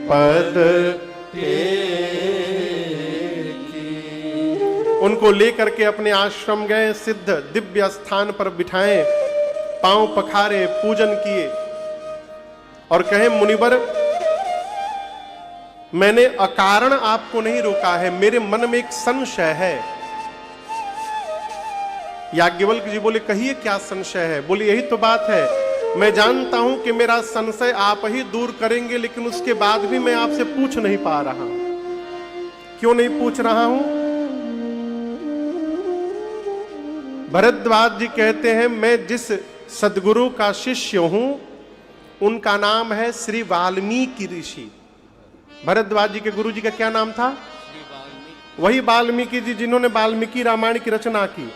पद उनको लेकर के अपने आश्रम गए, सिद्ध दिव्य स्थान पर बिठाए, पांव पखारे, पूजन किए और कहे मुनिवर मैंने अकारण आपको नहीं रोका है, मेरे मन में एक संशय है। याज्ञवल्क्य जी बोले कहिए क्या संशय है? बोले यही तो बात है, मैं जानता हूं कि मेरा संशय आप ही दूर करेंगे, लेकिन उसके बाद भी मैं आपसे पूछ नहीं पा रहा हूं। क्यों नहीं पूछ रहा हूं? भरद्वाज जी कहते हैं मैं जिस सदगुरु का शिष्य हूं उनका नाम है श्री वाल्मीकि ऋषि। भरद्वाज जी के गुरु जी का क्या नाम था? वही वाल्मीकि जी जिन्होंने वाल्मीकि रामायण की रचना की।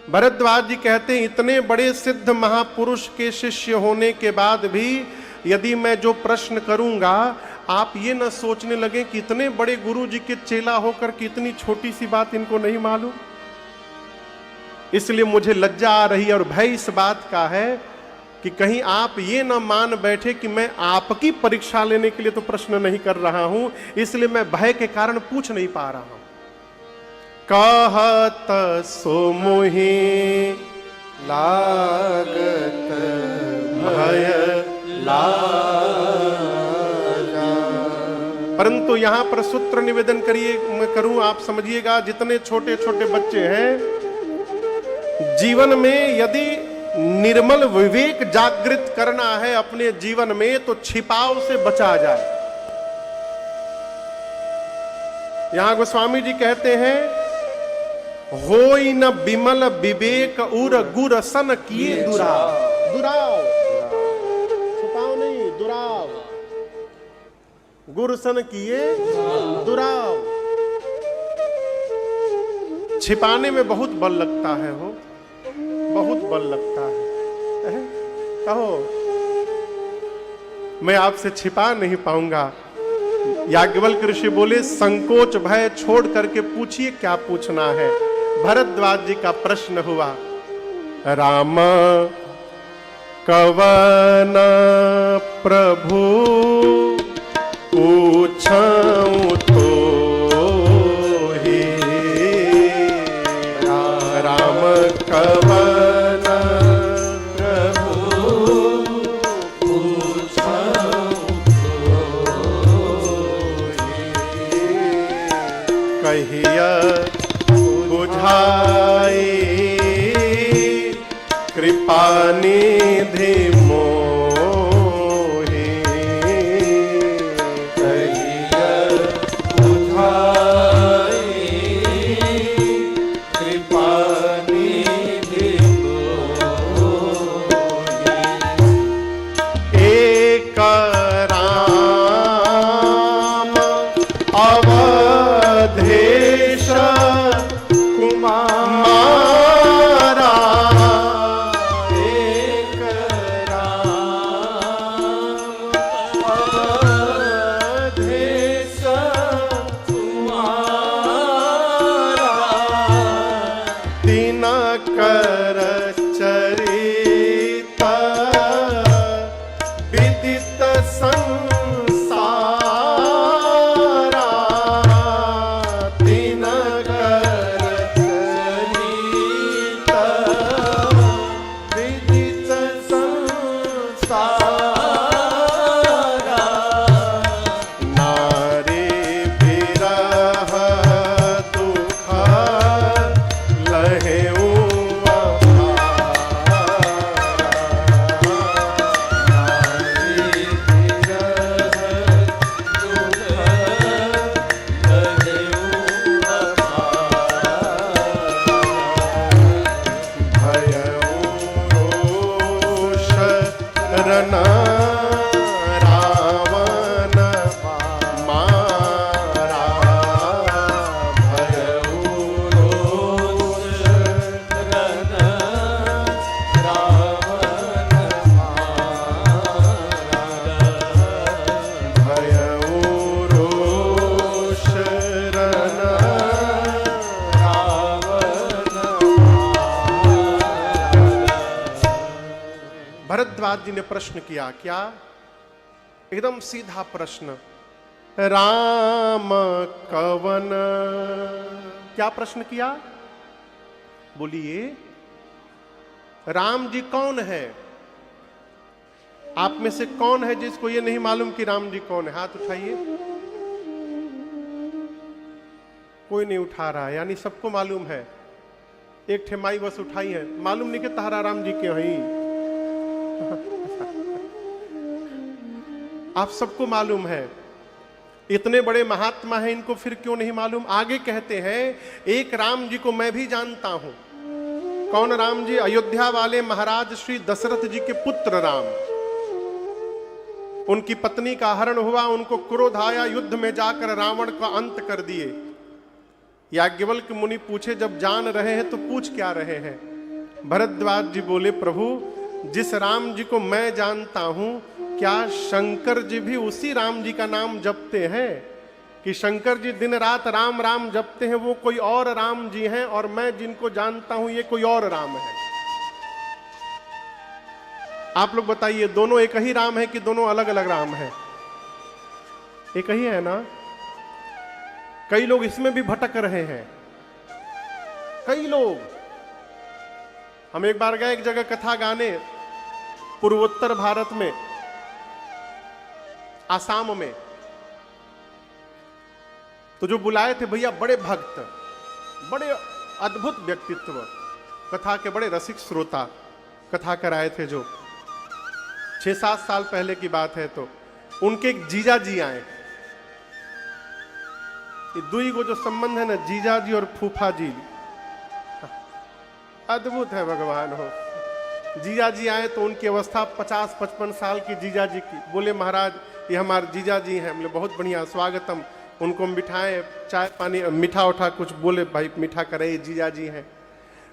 भरद्वाज जी कहते हैं इतने बड़े सिद्ध महापुरुष के शिष्य होने के बाद भी यदि मैं जो प्रश्न करूंगा आप ये न सोचने लगे कि इतने बड़े गुरु जी के चेला होकर कि इतनी छोटी सी बात इनको नहीं मालूम। इसलिए मुझे लज्जा आ रही है और भय इस बात का है कि कहीं आप ये न मान बैठे कि मैं आपकी परीक्षा लेने के लिए तो प्रश्न नहीं कर रहा हूं, इसलिए मैं भय के कारण पूछ नहीं पा रहा हूं। कहत सो मोहि लागत भय लाजा। परंतु यहां पर सूत्र निवेदन करिए मैं करूं, आप समझिएगा जितने छोटे छोटे बच्चे हैं जीवन में यदि निर्मल विवेक जागृत करना है अपने जीवन में तो छिपाव से बचा जाए। यहां गोस्वामी जी कहते हैं होई न बिमल विवेक उर गुर सन किए दुराव। दुराव छुपाव नहीं, दुराव। गुर सन किए दुराव। छिपाने में बहुत बल लगता है, हो बहुत बल लगता है। कहो मैं आपसे छिपा नहीं पाऊंगा। याज्ञवल्क्य ऋषि बोले संकोच भय छोड़ करके पूछिए क्या पूछना है। भरद्वाज जी का प्रश्न हुआ राम कवन प्रभु पूछऊं तो राम कवन प्रभु पूछऊं कहिया बुझाई कृपा निधि मोहि। कहिया बुझाई कृपा निधि मोहि। एक राम अवधेश कुमारा। एक राम अवधेश कुमारा। दिनकर चरित विदित संसारा। दिनकर चरित विदित संसारा। नारी विरह दुख लहेऊ रावण मारा। भयऊ रोष रन रावण मारा। भयऊ रोष रन रावण मारा। भरद्वाज जी ने प्रश्न किया क्या? एकदम सीधा प्रश्न, राम कवन। क्या प्रश्न किया? बोलिए, राम जी कौन है? आप में से कौन है जिसको ये नहीं मालूम कि राम जी कौन है? हाथ उठाइए। कोई नहीं उठा रहा है, यानी सबको मालूम है। एक ठेमाई बस उठाई है, मालूम नहीं कि तारा राम जी के वहीं। आप सबको मालूम है, इतने बड़े महात्मा हैं, इनको फिर क्यों नहीं मालूम? आगे कहते हैं, एक राम जी को मैं भी जानता हूं। कौन राम जी? अयोध्या वाले महाराज श्री दशरथ जी के पुत्र राम। उनकी पत्नी का हरण हुआ, उनको क्रोध आया, युद्ध में जाकर रावण का अंत कर दिए। याज्ञवल्क्य मुनि पूछे, जब जान रहे हैं तो पूछ क्या रहे हैं? भरद्वाज जी बोले, प्रभु जिस राम जी को मैं जानता हूं, क्या शंकर जी भी उसी राम जी का नाम जपते हैं? कि शंकर जी दिन रात राम राम जपते हैं, वो कोई और राम जी हैं, और मैं जिनको जानता हूं ये कोई और राम है। आप लोग बताइए, दोनों एक ही राम है कि दोनों अलग अलग राम है? एक ही है ना? कई लोग इसमें भी भटक रहे हैं, कई लोग। हम एक बार गए एक जगह कथा गाने, पूर्वोत्तर भारत में, आसाम में। तो जो बुलाए थे भैया बड़े भक्त, बड़े अद्भुत व्यक्तित्व, कथा के बड़े रसिक श्रोता, कथा कराए थे। जो 6-7 साल पहले की बात है। तो उनके एक जीजा जी आए। दुई को जो संबंध है ना, जीजा जी और फूफा जी, अद्भुत है भगवान हो। जीजा जी आए तो उनकी अवस्था 50-55 साल की जीजा जी की। बोले, महाराज ये हमारे जीजा जी हैं। बोले, बहुत बढ़िया, स्वागतम। उनको मिठाई, चाय पानी, मीठा उठा कुछ बोले, भाई मीठा करे, ये जीजा जी हैं।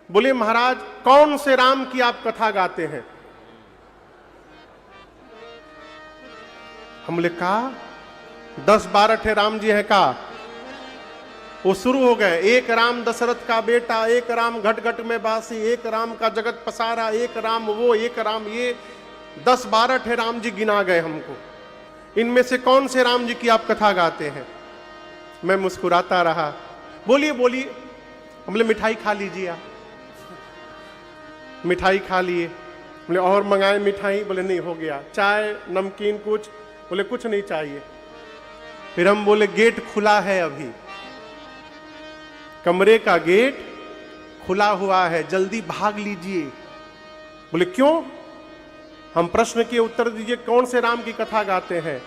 बोले, महाराज कौन से राम की आप कथा गाते हैं? हमने कहा 10-12 ठे राम जी हैं का। वो शुरू हो गए, एक राम दशरथ का बेटा, एक राम घट घट में बासी, एक राम का जगत पसारा, एक राम वो, एक राम ये। 10-12 ठे राम जी गिना गए हमको। इनमें से कौन से राम जी की आप कथा गाते हैं? मैं मुस्कुराता रहा। बोलिए बोलिए। हमने मिठाई खा लीजिए आप। मिठाई खा लिए। बोले, और मंगाए मिठाई? बोले, नहीं, हो गया। चाय नमकीन कुछ? बोले, कुछ नहीं चाहिए। फिर हम बोले, गेट खुला है अभी, कमरे का गेट खुला हुआ है, जल्दी भाग लीजिए। बोले, क्यों? हम प्रश्न के उत्तर दीजिए, कौन से राम की कथा गाते हैं?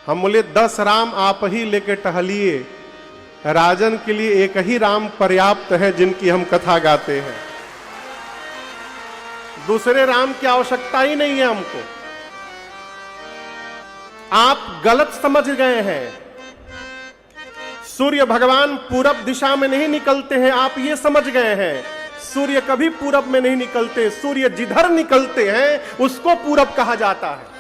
हम बोले, 10 राम आप ही लेके टहलिए, राजन के लिए एक ही राम पर्याप्त है जिनकी हम कथा गाते हैं। दूसरे राम की आवश्यकता ही नहीं है हमको। आप गलत समझ गए हैं। सूर्य भगवान पूरब दिशा में नहीं निकलते हैं, आप ये समझ गए हैं। सूर्य कभी पूरब में नहीं निकलते, सूर्य जिधर निकलते हैं उसको पूरब कहा जाता है।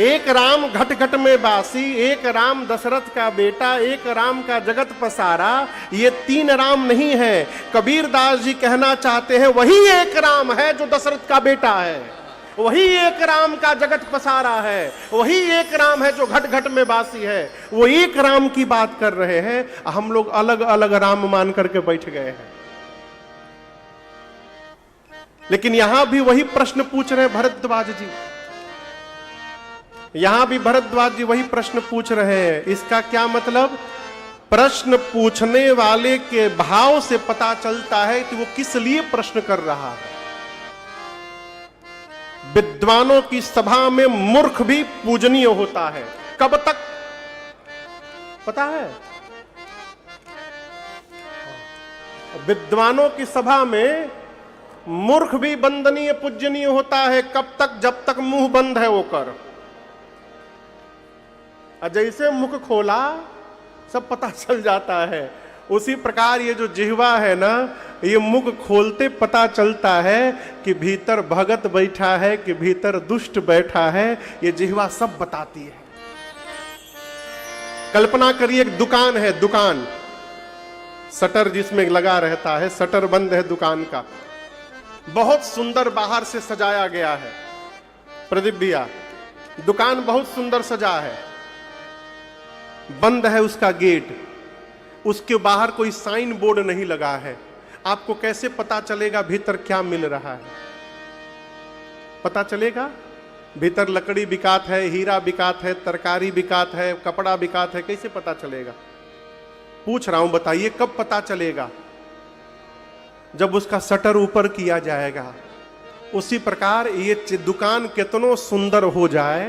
एक राम घट घट में बासी, एक राम दशरथ का बेटा, एक राम का जगत पसारा, ये 3 राम नहीं है। कबीर दास जी कहना चाहते हैं, वही एक राम है जो दशरथ का बेटा है, वही एक राम का जगत पसारा है, वही एक राम है जो घट घट में बासी है। वो एक राम की बात कर रहे हैं, हम लोग अलग अलग राम मान करके बैठ गए हैं। लेकिन यहां भी वही प्रश्न पूछ रहे हैं भरद्वाज जी। यहां भी भरद्वाज जी वही प्रश्न पूछ रहे हैं। इसका क्या मतलब? प्रश्न पूछने वाले के भाव से पता चलता है कि वो किस लिए प्रश्न कर रहा है। विद्वानों की सभा में मूर्ख भी पूजनीय होता है। कब तक पता है? विद्वानों की सभा में मूर्ख भी वंदनीय पूजनीय होता है। कब तक? जब तक मुंह बंद है वो कर। जैसे मुख खोला सब पता चल जाता है। उसी प्रकार ये जो जिह्वा है ना, ये मुख खोलते पता चलता है कि भीतर भगत बैठा है कि भीतर दुष्ट बैठा है। ये जिह्वा सब बताती है। कल्पना करिए, एक दुकान है, दुकान, शटर जिसमें लगा रहता है, शटर बंद है दुकान का, बहुत सुंदर बाहर से सजाया गया है। प्रदीप भैया, दुकान बहुत सुंदर सजा है, बंद है उसका गेट, उसके बाहर कोई साइन बोर्ड नहीं लगा है, आपको कैसे पता चलेगा भीतर क्या मिल रहा है? पता चलेगा भीतर लकड़ी बिकात है, हीरा बिकात है, तरकारी बिकात है, कपड़ा बिकात है, कैसे पता चलेगा? पूछ रहा हूं, बताइए कब पता चलेगा? जब उसका शटर ऊपर किया जाएगा। उसी प्रकार ये दुकान कितनो सुंदर हो जाए,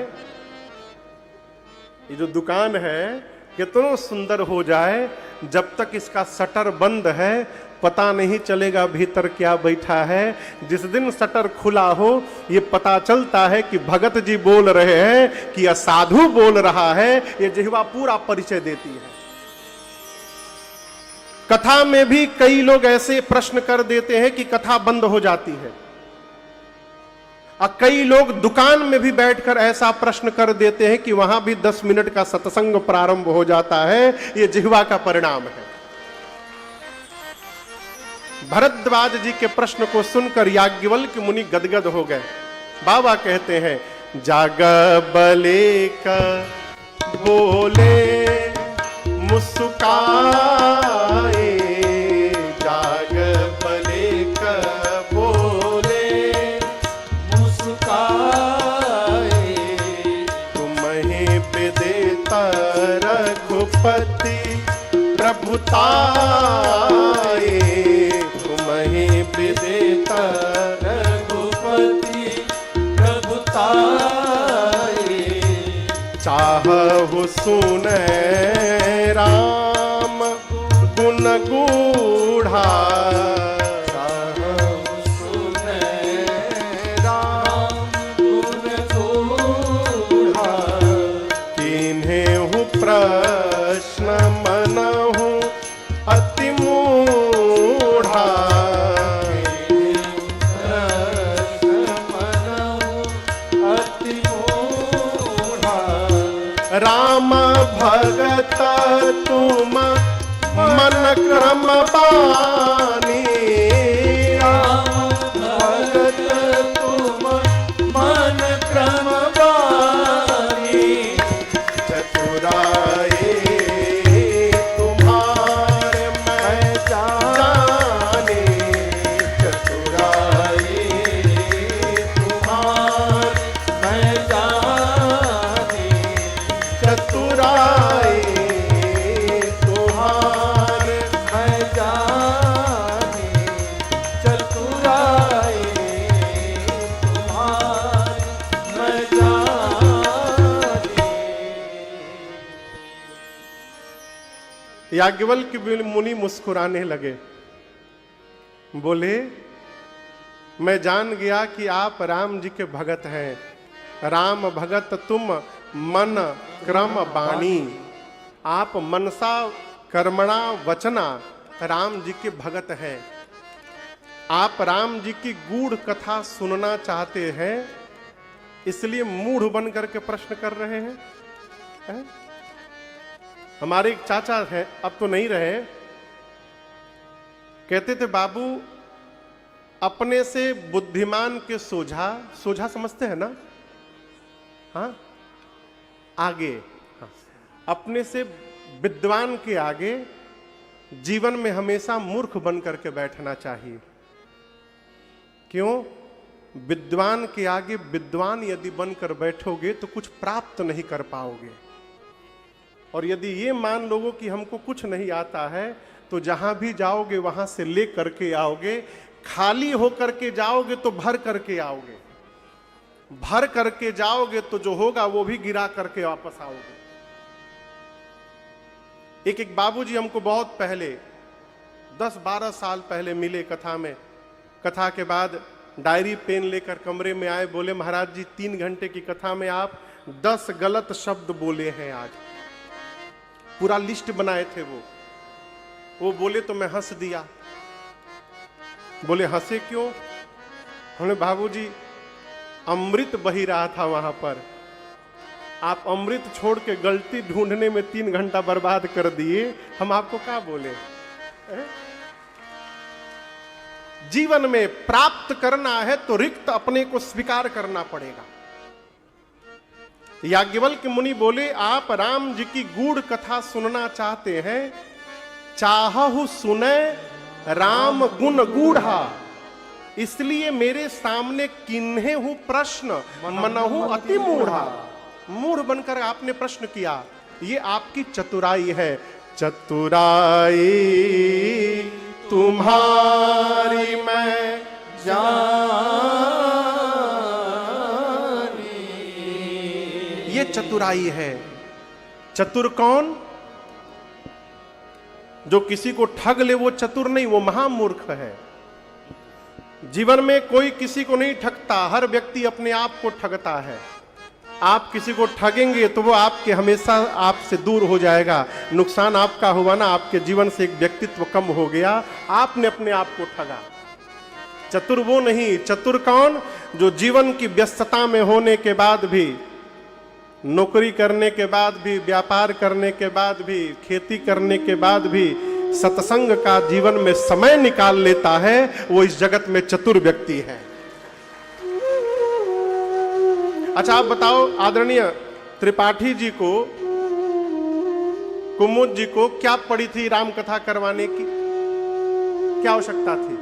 ये जो दुकान है कितनो सुंदर हो जाए, जब तक इसका शटर बंद है पता नहीं चलेगा भीतर क्या बैठा है। जिस दिन शटर खुला हो ये पता चलता है कि भगत जी बोल रहे हैं कि असाधु बोल रहा है, ये जिह्वा पूरा परिचय देती है। कथा में भी कई लोग ऐसे प्रश्न कर देते हैं कि कथा बंद हो जाती है, और कई लोग दुकान में भी बैठकर ऐसा प्रश्न कर देते हैं कि वहां भी 10 मिनट का सत्संग प्रारंभ हो जाता है। ये जिह्वा का परिणाम है। भरद्वाज जी के प्रश्न को सुनकर याज्ञवल्क्य मुनि गदगद हो गए। बाबा कहते हैं, जाग बले का बोले मुस्काए, जाग बले का बोले मुस्काए, तुम्हें विदेता रघुपति प्रभुताए, तुम्हें विदेता रघुपति प्रभुताए, चाहु सुने राम गुण गूढ़ा, चाहु सुने राम गुण गूढ़ा, किन्हें प्रश्न मनहु अति मूढ़ा, राम भगत तुम मन क्रम बानी, राम भगत तुम मन क्रम बानी, चतुराई तुम्हारे मैं जाने, चतुराई तुम्हारे मैं जाने, चतुराई तुम्हारे मैं जाने, चतुराई तुम्हारे मैं जाने। याज्ञवल्क्य मुनि मुस्कुराने लगे, बोले, मैं जान गया कि आप राम जी के भगत हैं। राम भगत तुम मन क्रम बाणी, आप मनसा कर्मणा वचना राम जी के भगत हैं। आप राम जी की गूढ़ कथा सुनना चाहते हैं, इसलिए मूढ़ बन करके प्रश्न कर रहे हैं, हैं? हमारे एक चाचा हैं, अब तो नहीं रहे, कहते थे, बाबू अपने से बुद्धिमान के सोझा, सोझा समझते हैं ना? हाँ, आगे, हाँ। अपने से विद्वान के आगे जीवन में हमेशा मूर्ख बन करके बैठना चाहिए। क्यों? विद्वान के आगे विद्वान यदि बनकर बैठोगे तो कुछ प्राप्त नहीं कर पाओगे, और यदि ये मान लोगो कि हमको कुछ नहीं आता है तो जहां भी जाओगे वहां से ले करके आओगे। खाली होकर के जाओगे तो भर करके आओगे, भर करके जाओगे तो जो होगा वो भी गिरा करके वापस आओगे। एक बाबूजी हमको बहुत पहले 10-12 साल पहले मिले कथा में। कथा के बाद डायरी पेन लेकर कमरे में आए, बोले, महाराज जी 3 घंटे की कथा में आप 10 गलत शब्द बोले हैं। आज पूरा लिस्ट बनाए थे वो बोले तो मैं हंस दिया। बोले, हंसे क्यों? हमने, बाबूजी अमृत बही रहा था वहां पर, आप अमृत छोड़ के गलती ढूंढने में 3 घंटा बर्बाद कर दिए, हम आपको क्या बोले? जीवन में प्राप्त करना है तो रिक्त अपने को स्वीकार करना पड़ेगा। याज्ञवल्क्य मुनि बोले, आप राम जी की गूढ़ कथा सुनना चाहते हैं, चाहहु सुने राम गुण गूढ़ा, इसलिए मेरे सामने किन्हे हूं प्रश्न, मनहु अति मूढ़ा। मूढ़ बनकर आपने प्रश्न किया, ये आपकी चतुराई है। चतुराई तुम्हारी मैं जानी, ये चतुराई है। चतुर कौन? जो किसी को ठग ले वो चतुर नहीं, वो महामूर्ख है। जीवन में कोई किसी को नहीं ठगता, हर व्यक्ति अपने आप को ठगता है। आप किसी को ठगेंगे तो वो आपके हमेशा आपसे दूर हो जाएगा। नुकसान आपका हुआ ना, आपके जीवन से एक व्यक्तित्व कम हो गया, आपने अपने आप को ठगा। चतुर वो नहीं। चतुर कौन? जो जीवन की व्यस्तता में होने के बाद भी, नौकरी करने के बाद भी, व्यापार करने के बाद भी, खेती करने के बाद भी सत्संग का जीवन में समय निकाल लेता है, वो इस जगत में चतुर व्यक्ति है। अच्छा आप बताओ, आदरणीय त्रिपाठी जी को, कुमुद जी को क्या पड़ी थी राम कथा करवाने की? क्या आवश्यकता थी?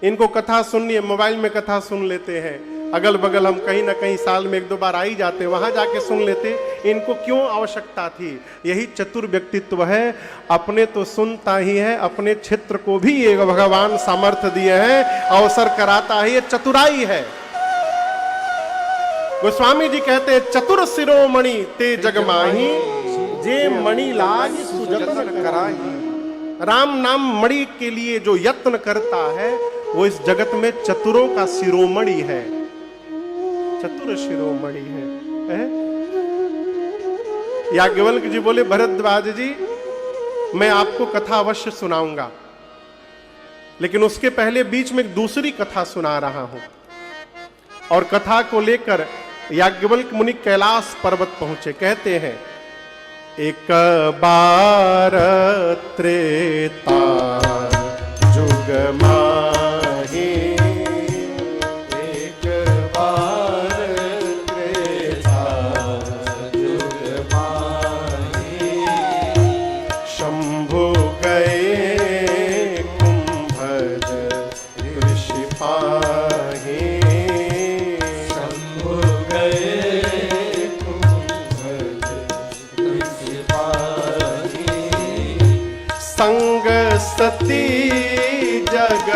इनको कथा सुननी है, मोबाइल में कथा सुन लेते हैं, अगल बगल हम कहीं ना कहीं साल में 1-2 बार आ ही जाते, वहां जाके सुन लेते। इनको क्यों आवश्यकता थी? यही चतुर व्यक्तित्व है। अपने तो सुनता ही है, अपने क्षेत्र को भी ये भगवान सामर्थ्य दिए हैं, अवसर कराता है, ये चतुराई है। गोस्वामी जी कहते हैं, चतुर शिरोमणि ते जगमाही, जे मणि लाज सुजतन कराही। राम नाम मणि के लिए जो यत्न करता है, वो इस जगत में चतुरों का शिरोमणि है, चतुर शिरोमणि है। याज्ञवल्क्य जी बोले, भरद्वाज जी मैं आपको कथा अवश्य सुनाऊंगा, लेकिन उसके पहले बीच में एक दूसरी कथा सुना रहा हूं। और कथा को लेकर याज्ञवल्क्य मुनि कैलाश पर्वत पहुंचे। कहते हैं, एक बार त्रेता जुग माही, एक बार त्रेता जुग माही, शंभु गए कुंभज ऋषि पाही, शंभु गए कुंभज ऋषि पाही, संग सती जग,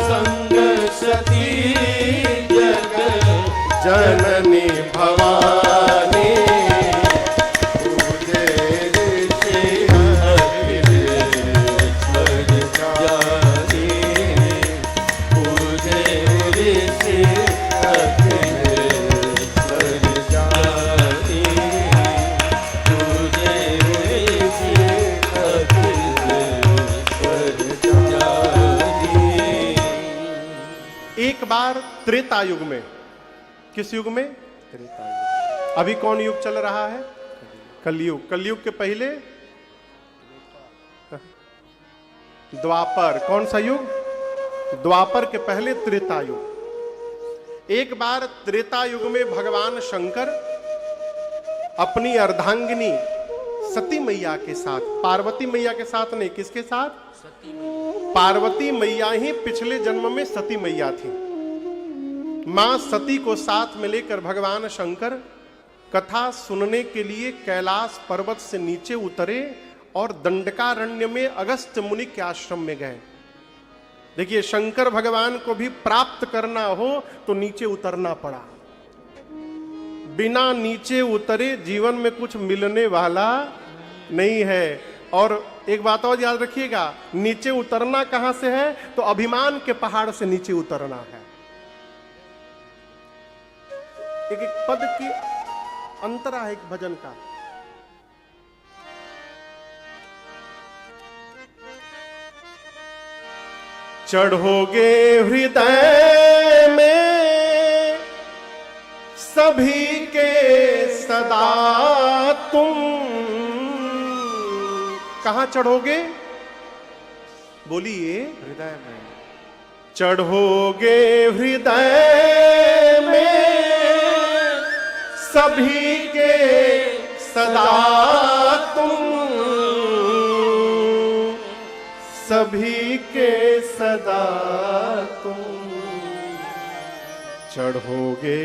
संग सती जग जननी भवानी, पूजे ऋषि अखिलेश्वर जानी, पूजे ऋषि अखिलेश्वर जानी, पूजे ऋषि अखिलेश्वर जानी। एक बार त्रेता युग में, किस युग में? त्रेता युग। अभी कौन युग चल रहा है? कलयुग। कलयुग के पहले द्वापर। कौन सा युग? द्वापर के पहले त्रेता युग। एक बार त्रेता युग में भगवान शंकर अपनी अर्धांगिनी सती मैया के साथ, पार्वती मैया के साथ नहीं, किसके साथ? सती मैया। पार्वती मैया ही पिछले जन्म में सती मैया थी। मां सती को साथ में लेकर भगवान शंकर कथा सुनने के लिए कैलाश पर्वत से नीचे उतरे और दंडकारण्य में अगस्त्य मुनि के आश्रम में गए। देखिए, शंकर भगवान को भी प्राप्त करना हो तो नीचे उतरना पड़ा। बिना नीचे उतरे जीवन में कुछ मिलने वाला नहीं है। और एक बात और याद रखिएगा, नीचे उतरना कहां से है? तो अभिमान के पहाड़ से नीचे उतरना है। एक एक पद की अंतरा है एक भजन का। चढ़ोगे हृदय में सभी के सदा तुम। कहां चढ़ोगे? बोलिए, हृदय में। चढ़ोगे हृदय में सभी के सदा तुम, सभी के सदा तुम चढ़ोगे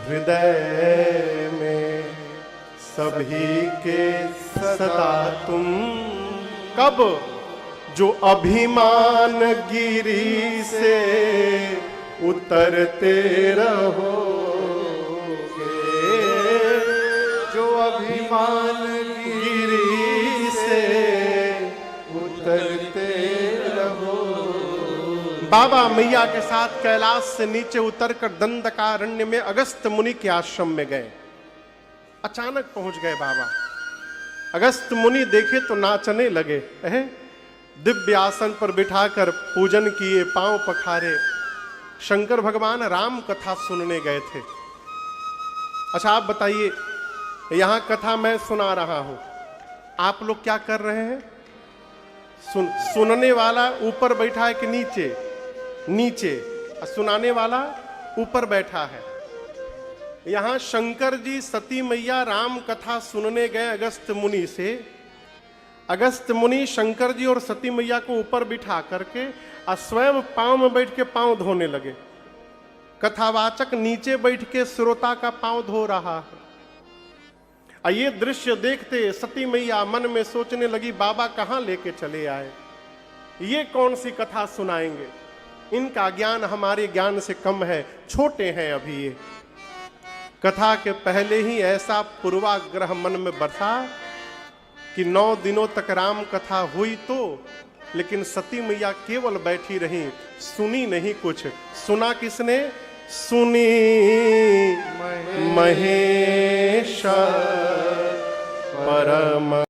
हृदय में, सभी के सदा तुम। कब? जो अभिमान गिरी से उतरते रहोगे, जो अभिमान गिरी से उतरते रहो। बाबा मैया के साथ कैलाश से नीचे उतरकर दंडकारण्य में अगस्त मुनि के आश्रम में गए। अचानक पहुंच गए बाबा। अगस्त मुनि देखे तो नाचने लगे। दिव्य आसन पर बिठाकर पूजन किए, पांव पखारे। शंकर भगवान राम कथा सुनने गए थे। अच्छा आप बताइए, यहां कथा मैं सुना रहा हूं, आप लोग क्या कर रहे हैं? सुनने वाला ऊपर बैठा है कि नीचे? नीचे। सुनाने वाला ऊपर बैठा है। यहां शंकर जी सती मैया राम कथा सुनने गए अगस्त मुनि से। अगस्त मुनि शंकर जी और सती मैया को ऊपर बिठा करके स्वयं पांव में बैठ के पांव धोने लगे। कथावाचक नीचे बैठ के श्रोता का पांव धो रहा है। ये दृश्य देखते सती मैया मन में सोचने लगी, बाबा कहां लेके चले आए, ये कौन सी कथा सुनाएंगे, इनका ज्ञान हमारे ज्ञान से कम है, छोटे हैं अभी ये। कथा के पहले ही ऐसा पूर्वाग्रह मन में बरसा कि 9 दिनों तक राम कथा हुई तो, लेकिन सती मैया केवल बैठी रही, सुनी नहीं कुछ। सुना किसने? सुनी महेश परम